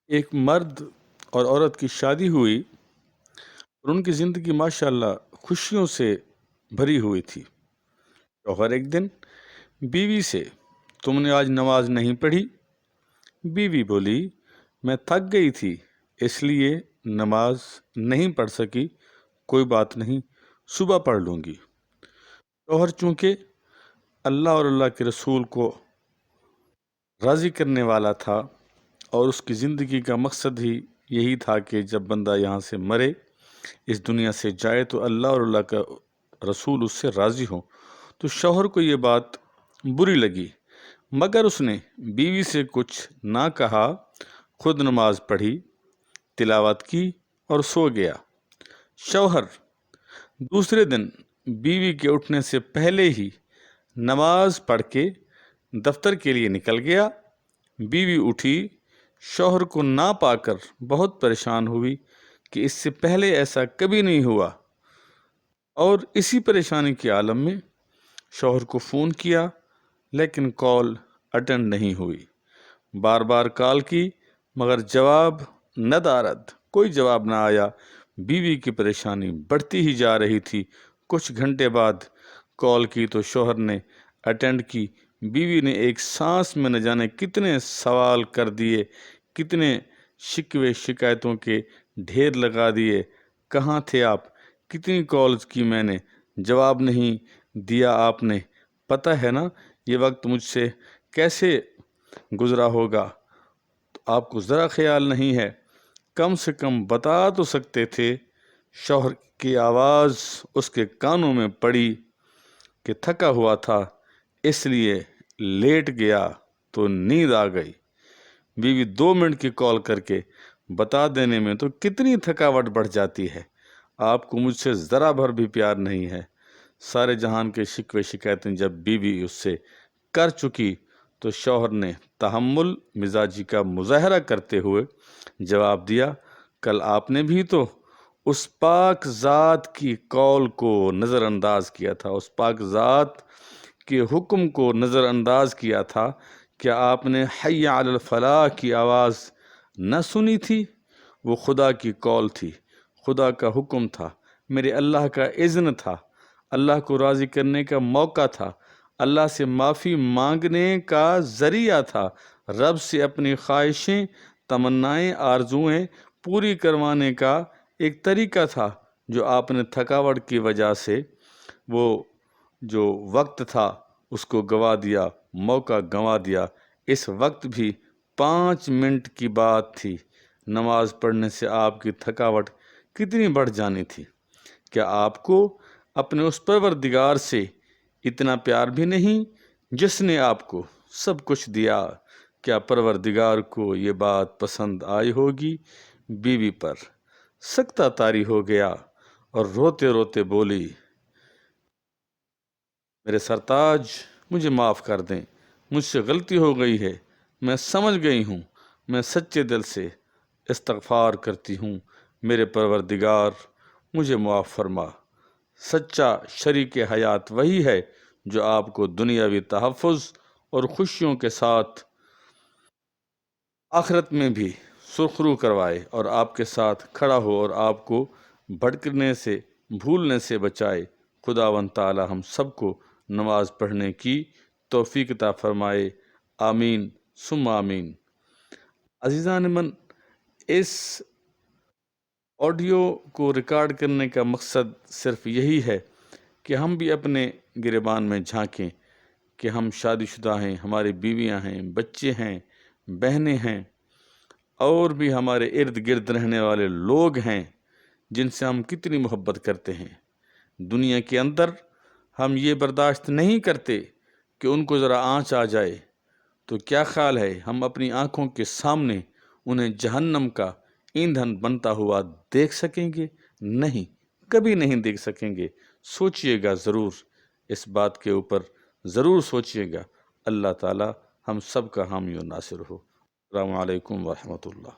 ایک مرد اور عورت کی شادی ہوئی اور ان کی زندگی ماشاءاللہ خوشیوں سے بھری ہوئی تھی۔ شوہر ایک دن بیوی سے تم نے آج نماز نہیں پڑھی؟ بیوی بولی میں تھک گئی تھی اس لیے نماز نہیں پڑھ سکی، کوئی بات نہیں، صبح پڑھ لوں گی۔ شوہر چونکہ اللہ اور اللہ کے رسول کو راضی کرنے والا تھا اور اس کی زندگی کا مقصد ہی یہی تھا کہ جب بندہ یہاں سے مرے، اس دنیا سے جائے، تو اللہ اور اللہ کا رسول اس سے راضی ہو، تو شوہر کو یہ بات بری لگی، مگر اس نے بیوی سے کچھ نہ کہا، خود نماز پڑھی، تلاوت کی اور سو گیا۔ شوہر دوسرے دن بیوی کے اٹھنے سے پہلے ہی نماز پڑھ کے دفتر کے لیے نکل گیا۔ بیوی اٹھی، شوہر کو نہ پا کر بہت پریشان ہوئی کہ اس سے پہلے ایسا کبھی نہیں ہوا، اور اسی پریشانی کے عالم میں شوہر کو فون کیا لیکن کال اٹینڈ نہیں ہوئی۔ بار بار کال کی مگر جواب ندارد، کوئی جواب نہ آیا۔ بیوی کی پریشانی بڑھتی ہی جا رہی تھی۔ کچھ گھنٹے بعد کال کی تو شوہر نے اٹینڈ کی۔ بیوی نے ایک سانس میں نہ جانے کتنے سوال کر دیے، کتنے شکوے شکایتوں کے ڈھیر لگا دیے۔ کہاں تھے آپ؟ کتنی کالز کی میں نے، جواب نہیں دیا آپ نے، پتہ ہے نا یہ وقت مجھ سے کیسے گزرا ہوگا، تو آپ کو ذرا خیال نہیں ہے، کم سے کم بتا تو سکتے تھے۔ شوہر کی آواز اس کے کانوں میں پڑی کہ تھکا ہوا تھا اس لیے لیٹ گیا تو نیند آ گئی۔ بیوی 2 منٹ کی کال کر کے بتا دینے میں تو کتنی تھکاوٹ بڑھ جاتی ہے۔ آپ کو مجھ سے ذرا بھر بھی پیار نہیں ہے۔ سارے جہان کے شکوے شکایتیں جب بیوی اس سے کر چکی تو شوہر نے تحمل مزاجی کا مظاہرہ کرتے ہوئے جواب دیا، کل آپ نے بھی تو اس پاک ذات کی قول کو نظر انداز کیا تھا، اس پاک ذات کے حکم کو نظر انداز کیا تھا۔ کیا آپ نے حی علی الفلاح کی آواز نہ سنی تھی؟ وہ خدا کی قول تھی، خدا کا حکم تھا، میرے اللہ کا اذن تھا، اللہ کو راضی کرنے کا موقع تھا، اللہ سے معافی مانگنے کا ذریعہ تھا، رب سے اپنی خواہشیں، تمنائیں، آرزوئیں پوری کروانے کا ایک طریقہ تھا، جو آپ نے تھکاوٹ کی وجہ سے وہ جو وقت تھا اس کو گوا دیا، موقع گنوا دیا۔ اس وقت بھی 5 منٹ کی بات تھی، نماز پڑھنے سے آپ کی تھکاوٹ کتنی بڑھ جانی تھی۔ کیا آپ کو اپنے اس پروردگار سے اتنا پیار بھی نہیں جس نے آپ کو سب کچھ دیا؟ کیا پروردگار کو یہ بات پسند آئی ہوگی؟ بیوی پر سکتہ طاری ہو گیا اور روتے روتے بولی، میرے سرتاج مجھے معاف کر دیں، مجھ سے غلطی ہو گئی ہے، میں سمجھ گئی ہوں، میں سچے دل سے استغفار کرتی ہوں، میرے پروردگار مجھے معاف فرما۔ سچا شریک حیات وہی ہے جو آپ کو دنیاوی تحفظ اور خوشیوں کے ساتھ آخرت میں بھی سرخرو کروائے اور آپ کے ساتھ کھڑا ہو اور آپ کو بھٹکنے سے، بھولنے سے بچائے۔ خداوند تعالی ہم سب کو نماز پڑھنے کی توفیق عطا فرمائے، آمین ثم آمین۔ عزیزان من، اس آڈیو کو ریکارڈ کرنے کا مقصد صرف یہی ہے کہ ہم بھی اپنے گریبان میں جھانکیں کہ ہم شادی شدہ ہیں، ہماری بیویاں ہیں، بچے ہیں، بہنیں ہیں، اور بھی ہمارے ارد گرد رہنے والے لوگ ہیں جن سے ہم کتنی محبت کرتے ہیں۔ دنیا کے اندر ہم یہ برداشت نہیں کرتے کہ ان کو ذرا آنچ آ جائے، تو کیا خیال ہے ہم اپنی آنکھوں کے سامنے انہیں جہنم کا ایندھن بنتا ہوا دیکھ سکیں گے؟ نہیں، کبھی نہیں دیکھ سکیں گے۔ سوچئے گا ضرور، اس بات کے اوپر ضرور سوچئے گا۔ اللہ تعالی ہم سب کا حامی و ناصر ہو۔ السلام علیکم ورحمۃ اللہ۔